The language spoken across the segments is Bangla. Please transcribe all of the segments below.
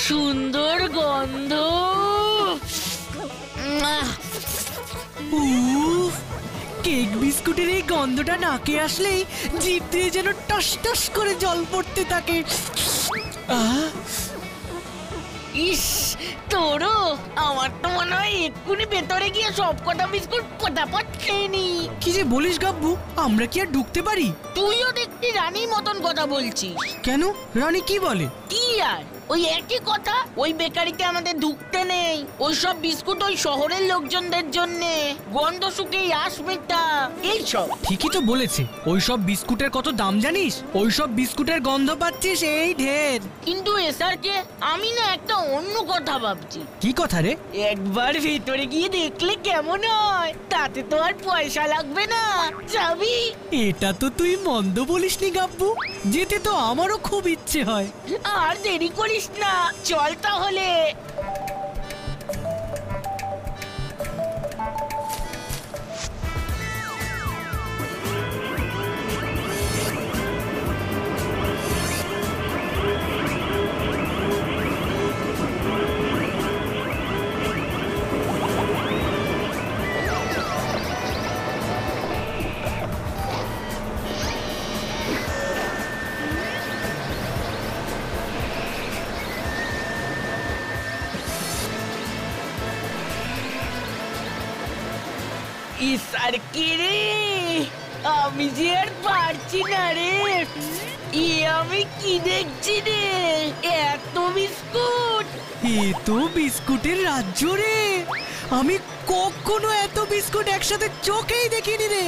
সুন্দর গন্ধ। কেক বিস্কুটের এই গন্ধটা নাকে আসলেই জিভ দিয়ে যেন টস টস করে জল পড়তে থাকে। ইস, তোরও? আমার তো মনে হয় এক্ষুনি ভেতরে গিয়ে সব কটা বিস্কুট পটাপট খেয়ে নি। কি যে বলিস গাব্বু, আমরা কি আর ঢুকতে পারি? তুইও দেখতি রানীর মতন কথা বলছিস। কেন, রানী কি বলে? কি আর ওই একই কথা, ওই বেকারিতে আমাদের ঢুকতে নেই। ওই সব বিস্কুট ওই শহরের লোকজনদের জন্য, গন্ধ শুকেই আসবে তা এইসব। ঠিকই তো বলেছে, ওই সব বিস্কুটের কত দাম জানিস? ওই সব বিস্কুটের গন্ধ পাচ্ছিস এই ঢের। কিন্তু এসারকে আমি না একটা অন্য কথা ভাবছি। কি কথা রে? একবার ভেতরে গিয়ে দেখলে কেমন হয়, তাতে তো আর পয়সা লাগবে না। যাবি? এটা তো তুই মন্দ বলিসনি গাব্বু, যেতে তো আমারও খুব ইচ্ছে হয়। আর দেরি করিস না, চল তাহলে। ইসার কি রে, আমি যে আর পারছি না রে। আমি কি দেখছি রে, এত বিস্কুট। এ তো বিস্কুটের রাজ্য রে, আমি কখনো এত বিস্কুট একসাথে চোখেই দেখিনি রে।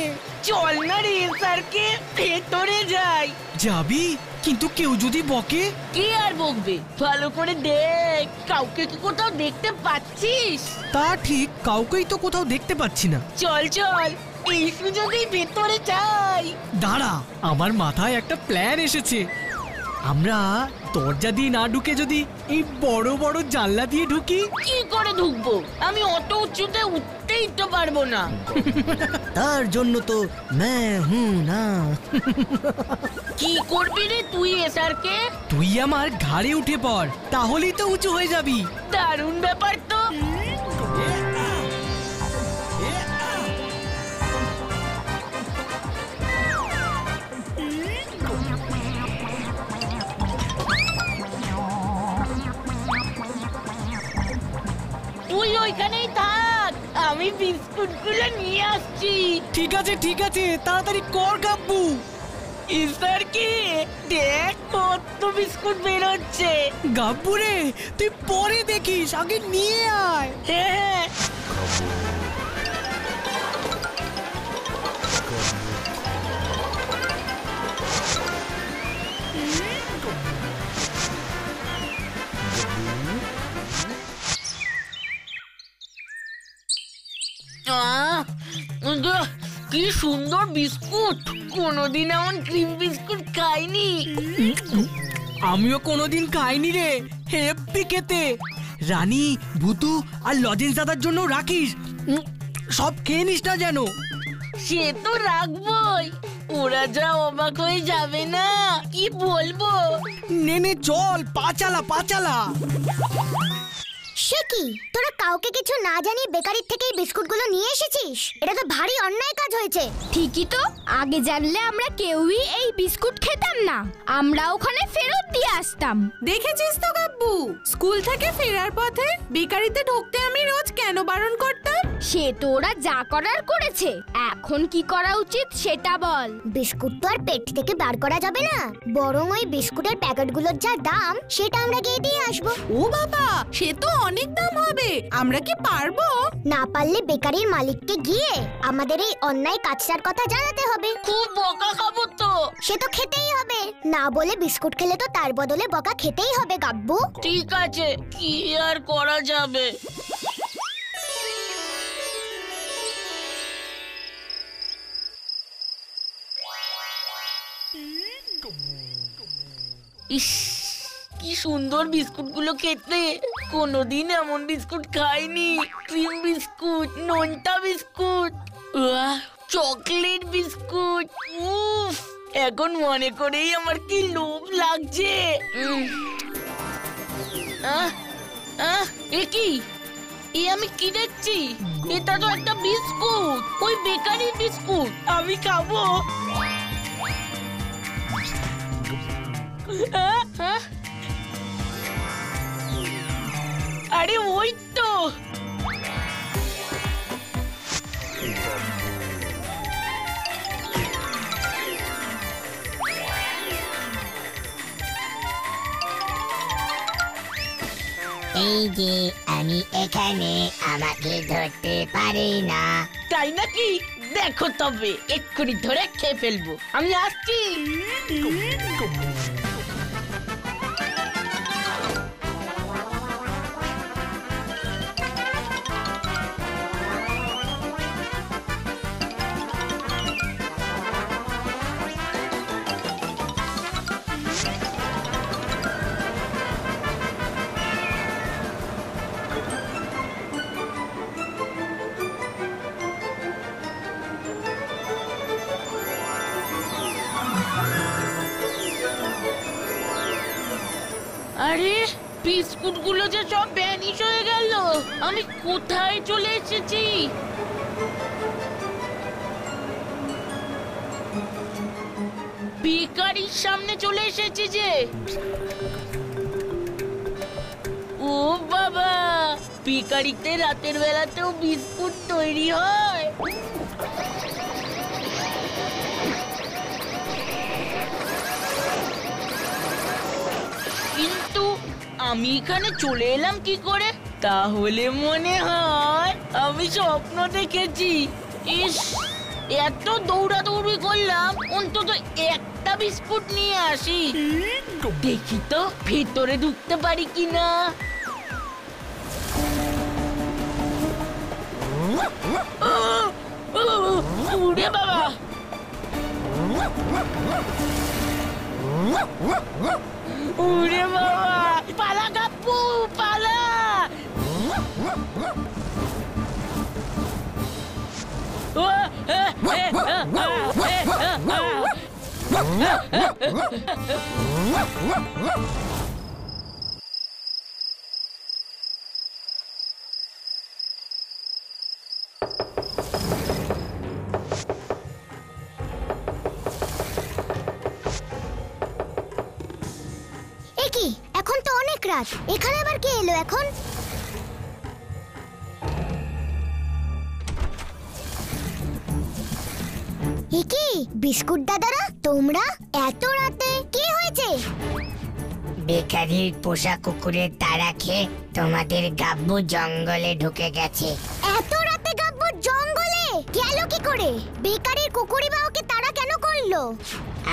চল না রে স্যারকে ভেতরে যাই। যাবি? কিন্তু কেউ যদি বকে? কে আর বকবে, ভালো করে দেখ, কাউকে কি কোথাও দেখতে পাচ্ছিস? তা ঠিক, কাউকেই তো কোথাও দেখতে পাচ্ছি না। চল চল, এই সুযোগেই ভেতরে যাই। দাঁড়া, আমার মাথায় একটা প্ল্যান এসেছে। আমরা দরজা দিয়ে না ঢুকে যদি এই বড় বড় জানলা দিয়ে ঢুকি? কি করে ঢুকবো? আমি অত উঁচুতে উঠতেই তো পারবো না। তার জন্য তো না। কি করবি রে তুই এসারকে? তুই আমার ঘাড়ে উঠে পড়, তাহলেই তো উঁচু হয়ে যাবি। দারুণ ব্যাপার তো। তুই ওইখানেই থাক, আমি বিস্কুট গুলো নিয়ে আসছি। ঠিক আছে ঠিক আছে, তাড়াতাড়ি কর গাব্বু। ইসার কি দেখ, কত বিস্কুট বেরোচ্ছে। গাব্বু রে, তুই পরে দেখিস, আগে নিয়ে আয়। হ্যাঁ কি সুন্দর বিস্কুট, কোনোদিন এমন ক্রিম বিস্কুট খাইনি। আমিও কোনোদিন খাইনি রে, হেব্বি খেতে। রানী, ভুতু আর লজেন্স দাদার জন্য রাখিস, সব খেয়ে নিস না যেন। সে তো রাখবই, ওরা যা অবাক হয়ে যাবে না, কি বলবো। নে চল, পাচালা পাচালা। সে কি, তোরা কাউকে কিছু না জানিয়ে বেকারির থেকেই বিস্কুটগুলো নিয়ে এসেছিস? এটা তো ভারী অন্যায় কাজ হয়েছে। ঠিকই তো, আগে জানলে আমরা কেউই এই বিস্কুট খেতাম না, আমরা ওখানে ফেরত দিয়ে আসতাম। দেখেছিস তো গাব্বু, স্কুল থেকে ফেরার পথে বেকারিতে ঢুকতে আমি রোজ কেন বারণ করতাম? সে তো ওরা যা করার করেছে, এখন কি করা উচিত সেটা বল। বিস্কুট তো আর পেট থেকে বার করা যাবে না, বরং ওই বিস্কুটের প্যাকেটগুলোর যা দাম সেটা আমরা গিয়ে দিয়ে আসবো। ও বাবা, সে তো অনেক দাম হবে, আমরা কি পারবো? না পারলে বেকারির মালিককে গিয়ে আমাদের এই অন্যায় কাজটার কথা জানাতে হবে। খুব বকা খাবো তো। সে তো খেতেই হবে, না বলে বিস্কুট খেলে তো তার বদলে বকা খেতেই হবে গাব্বু। ঠিক আছে, কি আর করা যাবে। ইস, কি সুন্দর বিস্কুট গুলো খেতে, কোনোদিন এমন বিস্কুট খাইনি। ক্রিম বিস্কুট, নোনতা বিস্কুট, চকলেট বিস্কুট। উফ, এখন মনে করেই আমার কি লোভ লাগছে। এ কি? এ আমি কি দেখছি? এটা তো একটা বিস্কুট, ওই বেকারির বিস্কুট। আমি খাবো। আরে ওই তো। এই যে আমি এখানে, আমাকে ধরতে পারে না। তাই নাকি? দেখো তবে এক্ষুনি ধরে খেয়ে ফেলবো। আমি আসছি। আরে বিস্কুট গুলো যে সব ভ্যানিশ হয়ে গেল। আমি কোথায় চলে এসেছি? বেকারির সামনে চলে এসেছি যে। ও বাবা, বেকারিতে রাতের বেলাতেও বিস্কুট তৈরি হয়। কিন্তু আমি এখানে চলে এলাম কি করে? তাহলে মনে হয় আমি স্বপ্ন দেখেছি। ইস, এত দৌড়াদৌড়ি করলাম, অন্তত একটা বিস্কুট নিয়ে আসি। দেখি তো ভেতরে ঢুকতে পারি কিনা। উড়ে বাবা! উড়ে বাবা! পালা গাপ্পু, পালা! কি এখন তো অনেক রাত, এখানে আবার কে এলো এখন? কি বিস্কুট দাদারা, তোমরা এত রাতে? কি হয়েছে? বেকারির পোষা কুকুরের তাড়া খেয়ে তোমাদের গাব্বু জঙ্গলে ঢুকে গেছে। এত রাতে গাব্বু জঙ্গলে গেল কি করে? বেকারির কুকুরই বা ওকে তাড়া কেন করলো?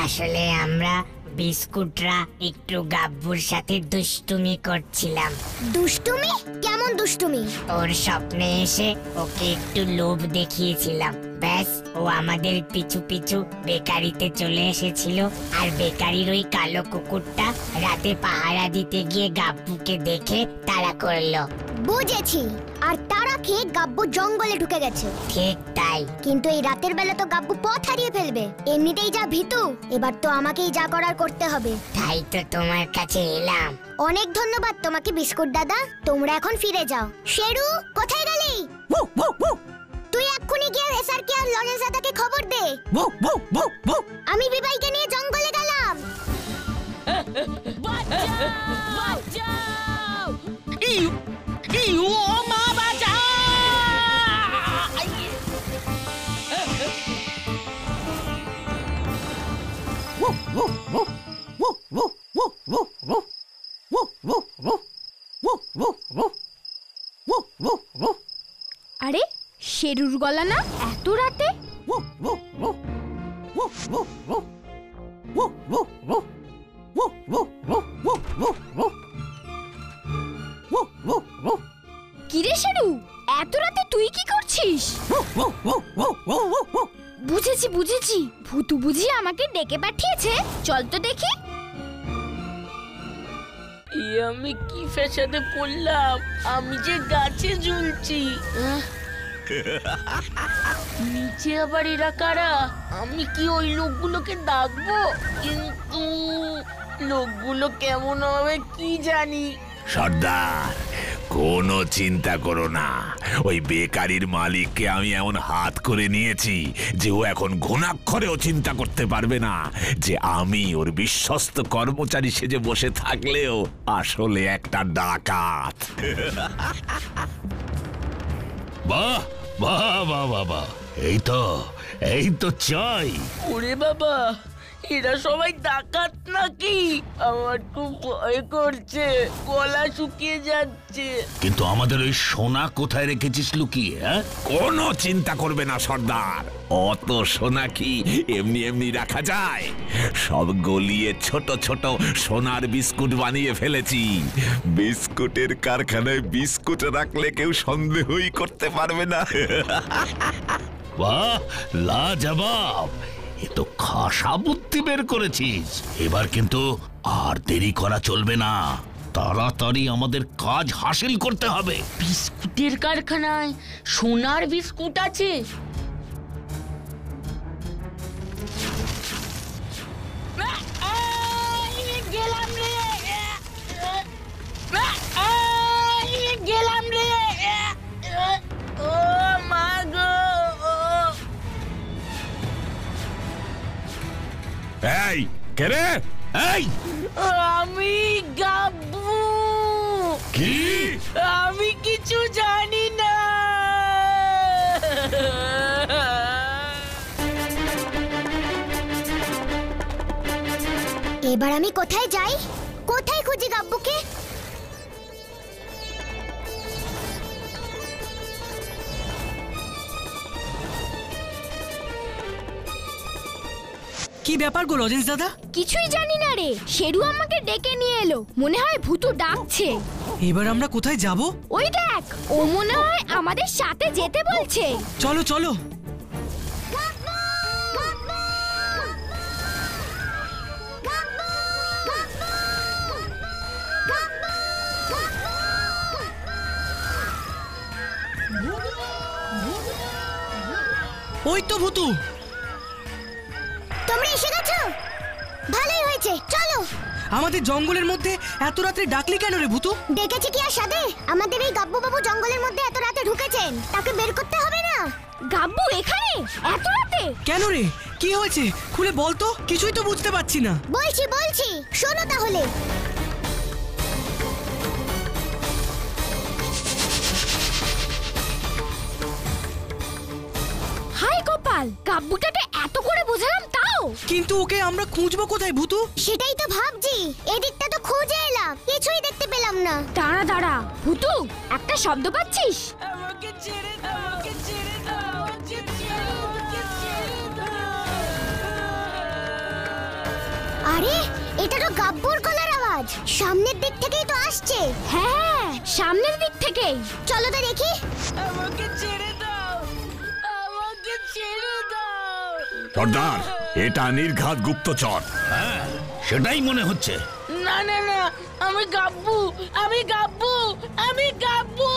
আসলে আমরা বিস্কুটরা একটু গাব্বুর সাথে দুষ্টুমি করছিলাম। দুষ্টুমি? কেমন দুষ্টুমি? ওর স্বপ্নে এসে ওকে একটু লোভ দেখিয়েছিলাম, ব্যাস ও আমাদের পিছু পিছু বেকারিতে চলে এসেছিল। আর বেকারির ওই কালো কুকুরটা রাতে পাহারা দিতে গিয়ে গাব্বুকে দেখে তাড়া করলো। বুঝেছি, আর তাড়া খেয়ে গাব্বু জঙ্গলে ঢুকে গেছে। ঠিক তাই। কিন্তু এই রাতের বেলা তো গাব্বু পথ হারিয়ে ফেলবে, এমনিতেই যা ভীতু, এবার তো আমাকেই যা করার করতে হবে। তাই তো তোমার কাছে এলাম। অনেক ধন্যবাদ তোমাকে বিস্কুট দাদা, তোমরা এখন ফিরে যাও। শেরু, কোথায় গেলি? তুই এক্ষুনি গিয়ে এসআরকে আর লরেন্স দাদাকে খবর দে। আমি বিবাইকে নিয়ে জঙ্গলে গেলাম। বাঁচাও! ও মা, বাঁচাও! আরে শেরুর গলা না এত রাতে? কিরে শেরু, এত রাতে তুই কি করছিস? বুঝেছি বুঝেছি, ভূতু বুঝি আমাকে ডেকে পাঠিয়েছে। চল তো দেখি। আমি কি ফ্যাসাদে পড়লাম? আমি যে গাছে ঝুলছি। নিচে আবার এরা কারা? আমি কি ওই লোকগুলোকে ডাকবো? কিন্তু লোকগুলো কেমন হবে কি জানি। সর্দার, কোনো চিন্তা করো না, ওই বেকারির মালিককে আমি এমন হাত করে নিয়েছি যে ও এখন ঘুণাক্ষরেও চিন্তা করতে পারবে না যে আমি ওর বিশ্বস্ত কর্মচারী সেজে বসে থাকলেও আসলে একটা ডাকাত। বাহ বাহ বাহ বাহ বাহ, এই তো চাই। ওরে বাবা, এরা সবাই ডাকাত নাকি? আমার খুব ভয় করছে, গলা শুকিয়ে যাচ্ছে। কিন্তু আমাদের ওই সোনা কোথায় রেখেছিস লুকিয়ে? হ্যাঁ, কোনো চিন্তা করবে না সর্দার, অত সোনা কি এমনি এমনি রাখা যায়? সব গলিয়ে ছোট ছোট সোনার বিস্কুট বানিয়ে ফেলেছি। বিস্কুটের কারখানায় বিস্কুট রাখলে কেউ সন্দেহই করতে পারবে না। বাহ, লাজবাব, এ তো খাসা বুদ্ধি বের করেছিস। এবার কিন্তু আর দেরি করা চলবে না, তাড়াতাড়ি আমাদের কাজ হাসিল করতে হবে। বিস্কুটের কারখানায় সোনার বিস্কুট আছে? গেলাম রে, গেলাম রে। ও মা গো! এই কে রে? এই, আমি গাব্বু। কি? আমি কিছু জানি না। এবার আমি কোথায় যাই? কোথায় খুঁজি গাব্বুকে? কি ব্যাপার গো লজেন্স দাদা? কিছুই জানি না রে, শেরু আমাকে ডেকে নিয়ে এলো, মনে হয় ভূতু ডাকছে। এবার আমরা কোথায় যাব? ওই দেখ, ও মনে হয় আমাদের সাথে যেতে বলছে। চলো চলো। ওই তো ভূতু। তোমরা এসে গেছো? ভালোই হয়েছে, চলো। আমাদের জঙ্গলের মধ্যে এত রাতে ডাকলি কেন রে ভূতু? ডেকেছি কি আর সাধে? আমাদের এই গাব্বু বাবু জঙ্গলের মধ্যে এত রাতে ঢুকেছেন, তাকে বের করতে হবে না? গাব্বু এখানে এত রাতে? কেন রে, কি হয়েছে খুলে বল তো, কিছুই তো বুঝতে পারছি না। বলছি, শোনো তাহলে। হাই গোপাল, গাব্বুটাকে এত করে বোঝালাম তাও। কিন্তু ওকে আমরা খুঁজবো কোথায় ভূতু? সেটাই তো ভাবছি, এদিকটা তো খুঁজে এলাম, কিছুই দেখতে পেলাম না। দাঁড়া দাঁড়া, ভূতু একটা শব্দ পাচ্ছিস? আমাকে ছেড়ে দাও, আমাকে ছেড়ে দাও, আমাকে ছেড়ে দাও। আরে, এটা তো গাব্বুর গলার আওয়াজ, সামনের দিক থেকেই তো আসছে। হ্যাঁ, সামনের দিক থেকেই। চলো তো দেখি। আমাকে ছেড়ে দাও, আমাকে ছেড়ে দাও। সর্দার, এটা নির্ঘাত গুপ্তচর। হ্যাঁ, সেটাই মনে হচ্ছে। না না না, আমি গাব্বু, আমি গাব্বু, আমি গাব্বু।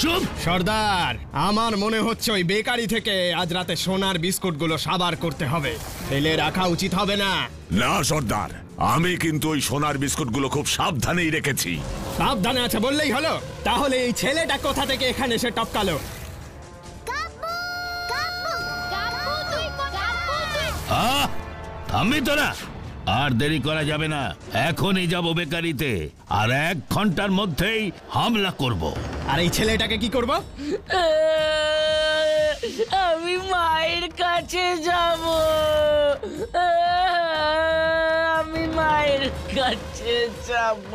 চুপ! সর্দার, আমার মনে হচ্ছে ওই বেকারি থেকে আজ রাতে সোনার বিস্কুটগুলো সাবার করতে হবে, ফেলে রাখা উচিত হবে না। না সর্দার, আমি কিন্তু ওই সোনার বিস্কুটগুলো খুব সাবধানেই রেখেছি। সাবধানে আছে বললেই হলো? তাহলে এই ছেলেটা কোথা থেকে এখানে এসে টপকালো? গাব্বু, গাব্বু, গাব্বু তুই থামবি তোরা? আর দেরি করা যাবে না, এখনই যাব বেকারিতে, আর 1 ঘন্টার মধ্যেই হামলা করব। আর এই ছেলেটাকে কি করব? আমি মায়ের কাছে যাব, আমি মায়ের কাছে যাব।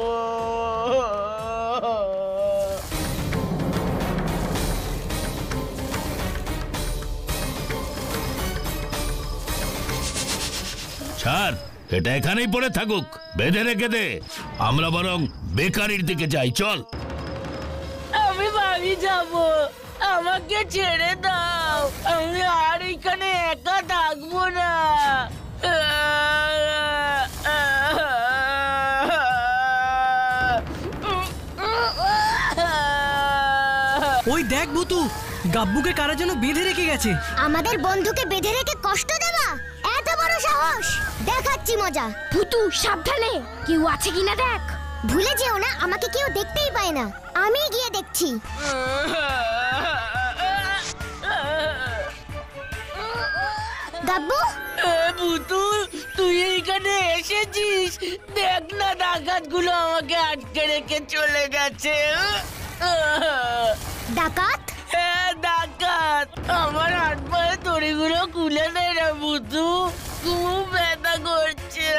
ছাড়, এটা এখানেই পড়ে থাকুক, বেঁধে রেখে দে। আমরা বরং বেকারির দিকে যাই, চল। আমি বাড়ি যাব, আমাকে ছেড়ে দাও, আমি আর এখানে একা থাকবো না। ওই দেখ ভূতু, গাব্বুকে কারা যেন বেঁধে রেখে গেছে। আমাদের বন্ধুকে বেঁধে রেখে কষ্ট দেবা? এত বড় সাহস! দেখাচ্ছি মজা। ভূতু সাবধানে, কেউ আছে কিনা দেখ। ভুলে যেও না আমাকে কেউ দেখতেই পায় না, আমি গিয়ে দেখছি। গাব্বু, ভূতু তুই এইখানে এসেছিস? দেখ না ডাকাতগুলো আমাকে আটকে রেখে চলে গেছে। ডাকাত? হ্যাঁ ডাকাত, আমার হাত পায়ে দড়িগুলো খুলে দেয় না ভূতু, খুব ব্যথা করছে।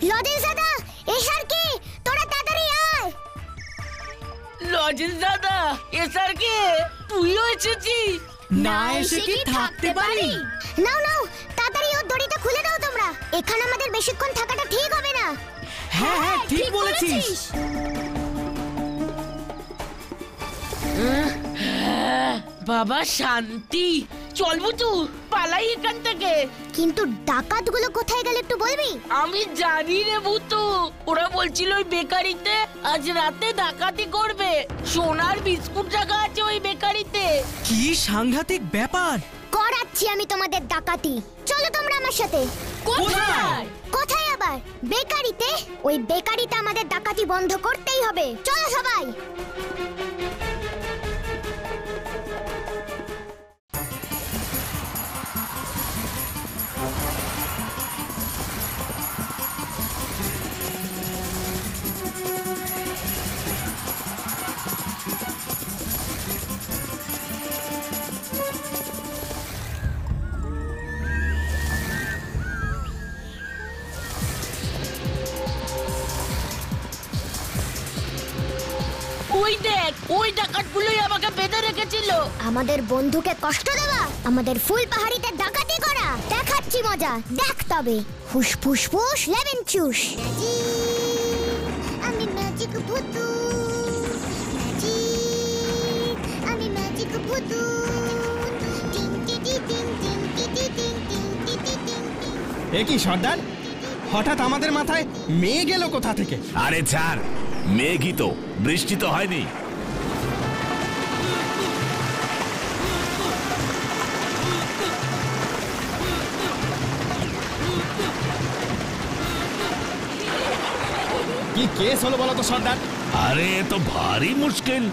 লজেন্স দাদা, এসার কি? তোরা তাড়াতাড়ি আয়। লজেন্স দাদা, এসার কে? তুইও এসেছিস? না এসে কি থাকতে পারি? নাও নাও, তাড়াতাড়ি ওর দড়িটা খুলে দাও তোমরা। এখানে আমাদের বেশিক্ষণ থাকাটা ঠিক হবে না। হ্যাঁ হ্যাঁ ঠিক বলেছিস। বাবা শান্তি, চল ভূতু পালাই এখান থেকে। কিন্তু ডাকাতগুলো কোথায় গেল একটু বলবি? আমি জানি রে ভূতু, ওরা বলছিল ওই বেকারিতে আজ রাতে ডাকাতি করবে। সোনার বিস্কুট রাখা আছে ওই বেকারিতে। কি সাংঘাতিক ব্যাপার! করাচ্ছি আমি তোমাদের ডাকাতি, চলো তোমরা আমার সাথে। কোথায়? কোথায় আবার? বেকারিতে। ওই বেকারিতে আমাদের ডাকাতি বন্ধ করতেই হবে, চলো সবাই। ওই দেখ, ওই ডাকাতগুলোই আমাকে বেঁধে রেখেছিল। আমাদের বন্ধুকে কষ্ট দেওয়া, আমাদের ফুল পাহাড়িতে ডাকাতি করা, দেখাচ্ছি মজা, দেখ তবে। হুস ফুস ফুস লেমন চুস। আমি ম্যাজিক ভূতু, আমি ম্যাজিক ভূতু। এ কি সর্দার, হঠাৎ আমাদের মাথায় মেয়ে গেল কোথা থেকে? আরে ছাড়, মেঘই তো, বৃষ্টি তো হয়নি। কি কেস হলো বলো তো সর্দার? আরে এ তো ভারী মুশকিল।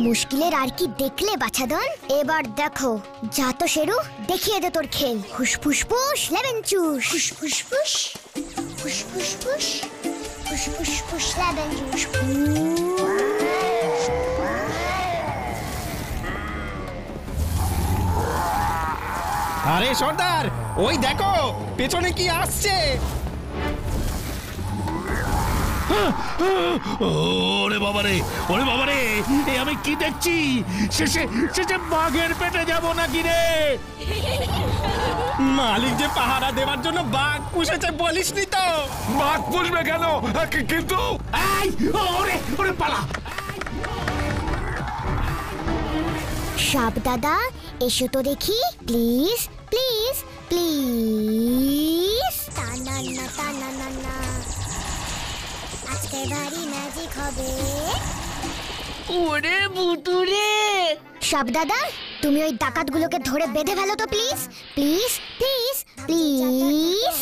মুশকিলের আর কি দেখলে বাছাধন? এবার দেখো, যা তো শেরু, দেখিয়ে দে তোর খেল। হুস ফুস ফুস লেমন চুস। হুস ফুস ফুস, হুস ফুস ফুস, হুস ফুস ফুস লেমন জুস। আরে সর্দার, ওই দেখো পেছনে কি আসছে। ওরে বাবারে, ওরে বাবারে, এ আমি কি দেখছি? শেষে শেষে বাঘের পেটে যাব নাকি রে? মালিক যে পাহারা দেওয়ার জন্য বাঘ পুষেছে বলিসনি তো? বাঘ পুষবে কেন? কিন্তু এই, ওরে ওরে পালা। সাপ দাদা, এসো তো দেখি, প্লিজ প্লিজ প্লিজ। টানা না টানা না না, আজকে ভারী ম্যাজিক হবে। ওরে ভূতু রে! সাপ দাদা, তুমি ওই ডাকাতগুলোকে ধরে বেঁধে ফেলো তো প্লিজ প্লিজ প্লিজ প্লিজ।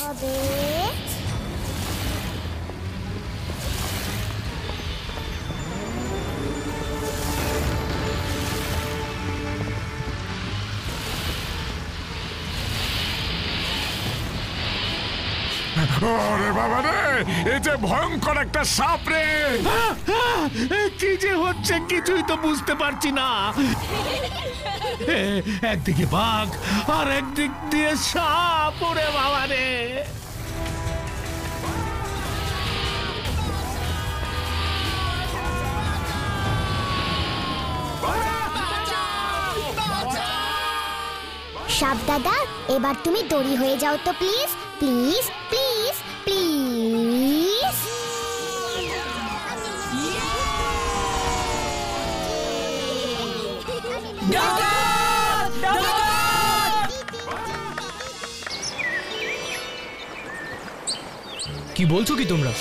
ওরে বাবা রে, এ যে ভয়ঙ্কর একটা সাপ রে! কি যে হচ্ছে কিছুই তো বুঝতে পারছি না। একদিকে বাঘ আর একদিক দিয়ে সাপ। ওরে বাবা রে! সাপ দাদা, এবার তুমি দড়ি হয়ে যাও তো প্লিজ প্লিজ প্লিজ প্লিজ। কি বলছো কি তোমরা?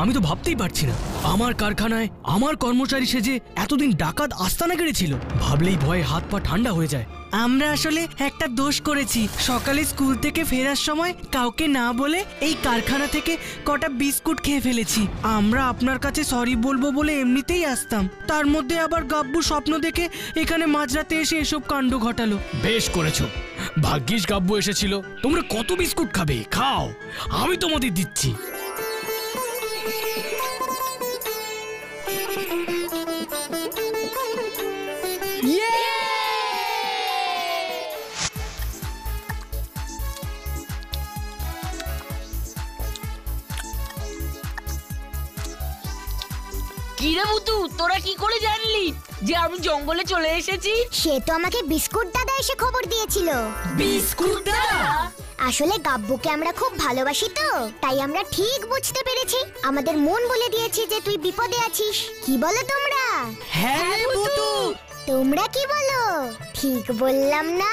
আমি তো ভাবতেই পারছি না, আমার কারখানায় আমার কর্মচারী সেজে এতদিন ডাকাত আস্তানা গেড়েছিল। ভাবলেই ভয়ে হাত পা ঠান্ডা হয়ে যায়। আমরা আসলে একটা দোষ করেছি। সকালে স্কুল থেকে ফেরার সময় কাউকে না বলে এই কারখানা থেকে কটা বিস্কুট খেয়ে ফেলেছি। আমরা আপনার কাছে সরি বলবো বলে এমনিতেই আসতাম, তার মধ্যে আবার গাব্বু স্বপ্ন দেখে এখানে মাঝরাতে এসে এসব কাণ্ড ঘটালো। বেশ করেছো, ভাগ্যিস গাব্বু এসেছিল। তোমরা কত বিস্কুট খাবে? খাও, আমি তোমাদের দিচ্ছি। কিরে বুতু, তোরা কি করে জানলি যে আমি জঙ্গলে চলে এসেছি? সে তো আমাকে বিস্কুট দাদা এসে খবর দিয়েছিল। বিস্কুট দাদা? আসলে গাব্বুকে আমরা খুব ভালোবাসি তো, তাই আমরা ঠিক বুঝতে পেরেছি। আমাদের মন বলে দিয়েছি যে তুই বিপদে আছিস। কি বলো তোমরা? হ্যাঁ বুতু। তোমরা কি বলো? ঠিক বললাম না?